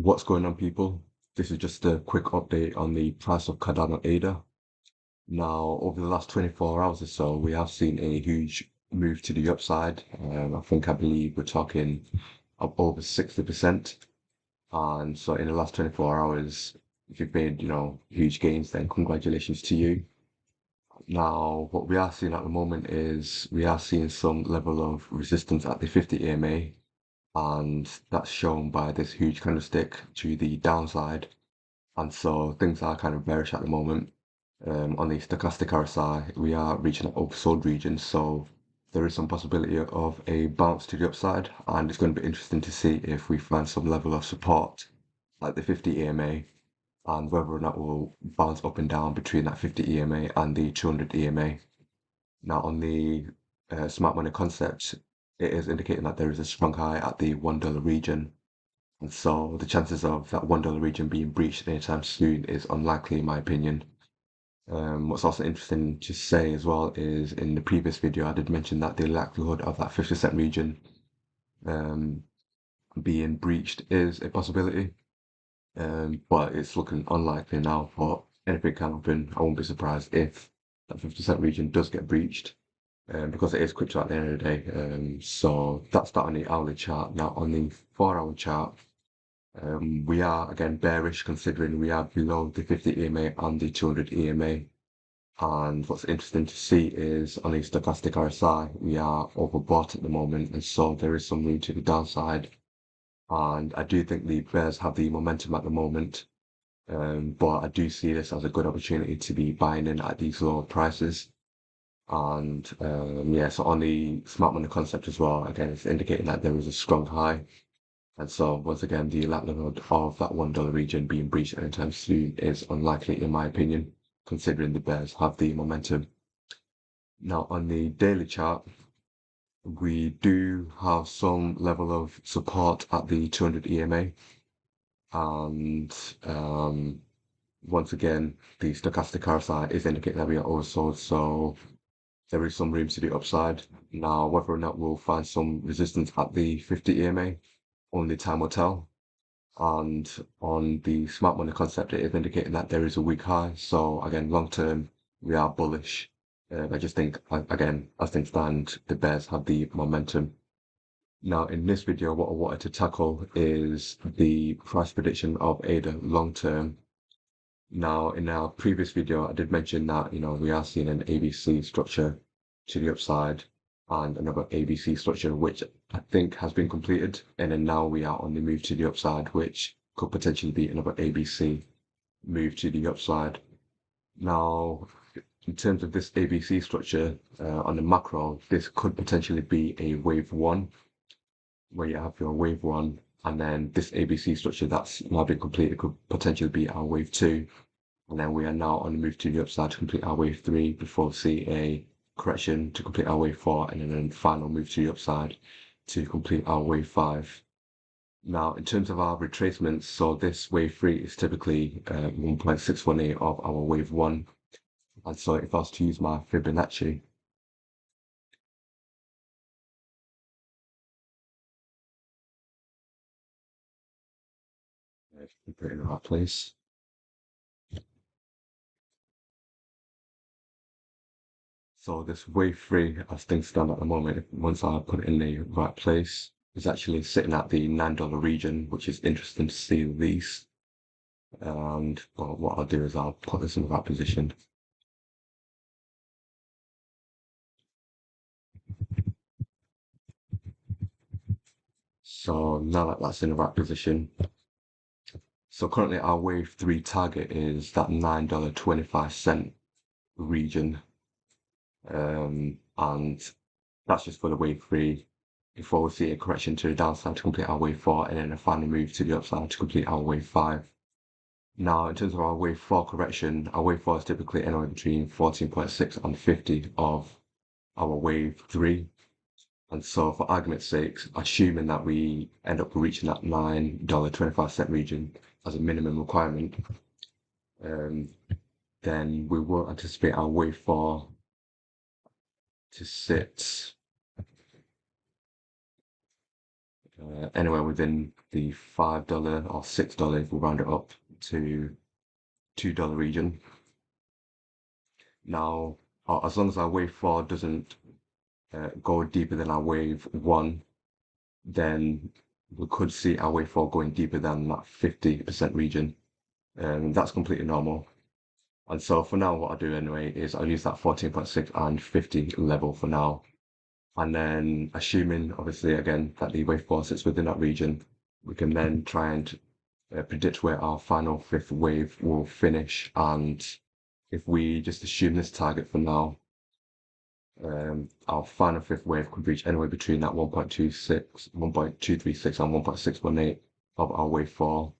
What's going on, people? This is just a quick update on the price of Cardano ADA. Now, over the last 24 hours or so, we have seen a huge move to the upside. I believe we're talking of over 60%. And so in the last 24 hours, if you've made, huge gains, then congratulations to you. Now, what we are seeing at the moment is we are seeing some level of resistance at the 50 EMA, and that's shown by this huge candlestick to the downside. And so things are kind of bearish at the moment. On the stochastic RSI, we are reaching an oversold region, so there is some possibility of a bounce to the upside, and it's going to be interesting to see if we find some level of support at the 50 EMA, and whether or not we'll bounce up and down between that 50 EMA and the 200 EMA. Now, on the smart money concept, it is indicating that there is a strong high at the $1 region. And so the chances of that $1 region being breached anytime soon is unlikely, in my opinion. What's also interesting to say as well is in the previous video, I did mention that the likelihood of that 50-cent region being breached is a possibility. But it's looking unlikely now, but anything can happen. I won't be surprised if that 50-cent region does get breached, because it is crypto at the end of the day. So that's that on the hourly chart. Now on the 4-hour chart, we are again bearish considering we are below the 50 EMA and the 200 EMA. And what's interesting to see is on the stochastic RSI, we are overbought at the moment, and so there is some room to the downside. And I do think the bears have the momentum at the moment, but I do see this as a good opportunity to be buying in at these lower prices. And yeah, so on the smart money concept as well, again, it's indicating that there is a strong high. And so once again, the likelihood of that $1 region being breached anytime soon is unlikely, in my opinion, considering the bears have the momentum. Now on the daily chart, we do have some level of support at the 200 EMA. And once again, the stochastic RSI is indicating that we are oversold, so there is some room to the upside. Now, whether or not we'll find some resistance at the 50 EMA, only time will tell. And on the smart money concept, it is indicating that there is a weak high. So again, long term, we are bullish. I just think, again, as things stand, the bears have the momentum. Now, in this video, what I wanted to tackle is the price prediction of ADA long term. Now, in our previous video, I did mention that, we are seeing an ABC structure to the upside and another ABC structure, which I think has been completed. And then now we are on the move to the upside, which could potentially be another ABC move to the upside. Now, in terms of this ABC structure on the macro, this could potentially be a wave one, where you have your wave one, and then this ABC structure that's now been completed could potentially be our wave two. And then we are now on the move to the upside to complete our wave three before we see a correction to complete our wave four, and then a final move to the upside to complete our wave five. Now, in terms of our retracements, so this wave three is typically 1.618 of our wave one. And so if I was to use my Fibonacci, put it in the right place. So this wave three, as things stand at the moment, once I put it in the right place, is actually sitting at the $9 region, which is interesting to see these. And well, what I'll do is I'll put this in the right position. So now that that's in the right position, so currently our wave three target is that $9.25 region. And that's just for the wave three before we see a correction to the downside to complete our wave four, and then a final move to the upside to complete our wave five. Now, in terms of our wave four correction, our wave four is typically anywhere between 14.6 and 50 of our wave three. And so for argument's sake, assuming that we end up reaching that $9.25 region as a minimum requirement, then we will anticipate our wave four to sit anywhere within the $5 or $6 if we round it up to $2 region. Now, as long as our wave 4 doesn't go deeper than our wave 1, then we could see our wave 4 going deeper than that 50% region. That's completely normal. And so for now, what I do anyway is I'll use that 14.6 and 50 level for now. And then assuming, obviously, again, that the wave 4 sits within that region, we can then try and predict where our final fifth wave will finish. And if we just assume this target for now, our final fifth wave could reach anywhere between that 1.26, 1.236 and 1.618 of our wave 4,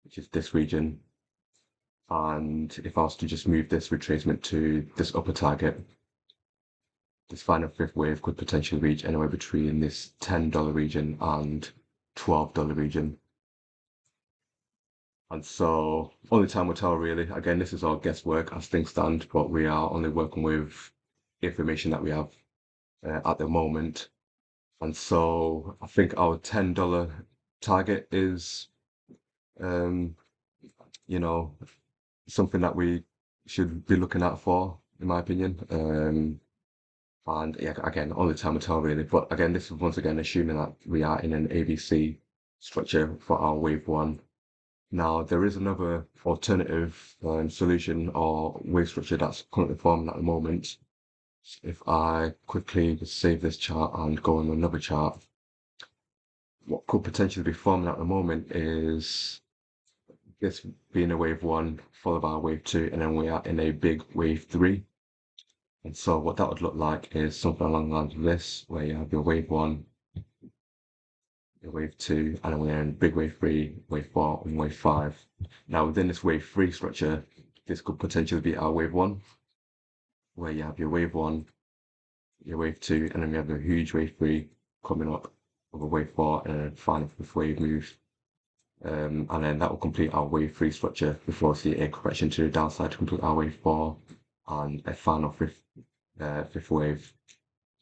which is this region. And if I was to just move this retracement to this upper target, this final fifth wave could potentially reach anywhere between this $10 region and $12 region. And so only time will tell, really. Again, this is all guesswork as things stand, but we are only working with information that we have at the moment. And so I think our $10 target is, you know, something that we should be looking out for, in my opinion. And yeah, again, only time will tell, really. But again, this is once again assuming that we are in an ABC structure for our wave 1. Now, there is another alternative solution or wave structure that's currently forming at the moment. If I quickly just save this chart and go on another chart, what could potentially be forming at the moment is this being a wave 1 followed by a wave 2, and then we are in a big wave 3. And so what that would look like is something along the lines of this, where you have your wave 1, your wave 2, and then we're in big wave 3, wave 4, and wave 5. Now within this wave 3 structure, this could potentially be our wave 1, where you have your wave 1, your wave 2, and then we have a huge wave 3 coming up with a wave 4 and a final fifth wave move. And then that will complete our wave 3 structure before we see a correction to the downside to complete our wave 4 and a final fifth wave.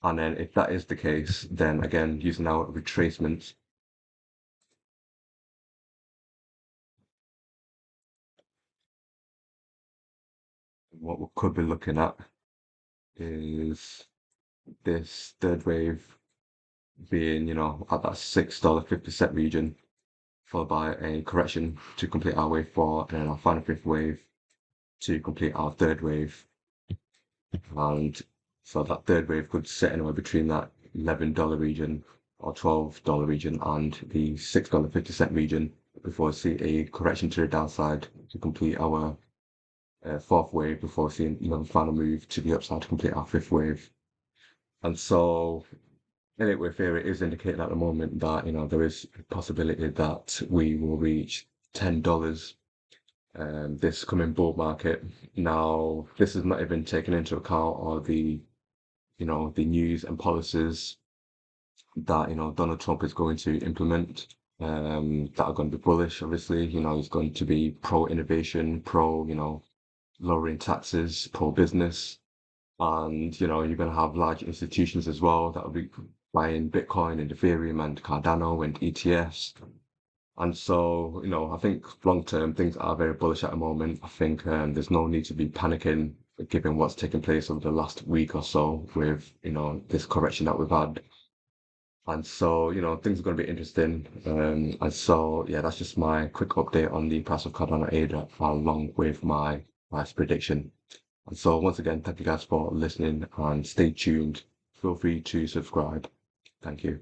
And then if that is the case, then again, using our retracements, what we could be looking at is this third wave being, at that $6.50 region, followed by a correction to complete our wave 4, and then our final fifth wave to complete our third wave. And so that third wave could sit anywhere between that $11 region or $12 region and the $6.50 region before we see a correction to the downside to complete our fourth wave before seeing the final move to the upside to complete our fifth wave. And so Elliott Wave Theory is indicating at the moment that there is a possibility that we will reach $10 this coming bull market. Now, this is not even taken into account all the the news and policies that Donald Trump is going to implement that are going to be bullish. Obviously, he's going to be pro innovation, pro lowering taxes, pro business, and you're going to have large institutions as well that will be buying Bitcoin and Ethereum and Cardano and ETFs. And so, I think long term things are very bullish at the moment. I think there's no need to be panicking given what's taken place over the last week or so with, this correction that we've had. And so, things are going to be interesting. And so, yeah, that's just my quick update on the price of Cardano ADA along with my price prediction. And so once again, thank you guys for listening and stay tuned. Feel free to subscribe. Thank you.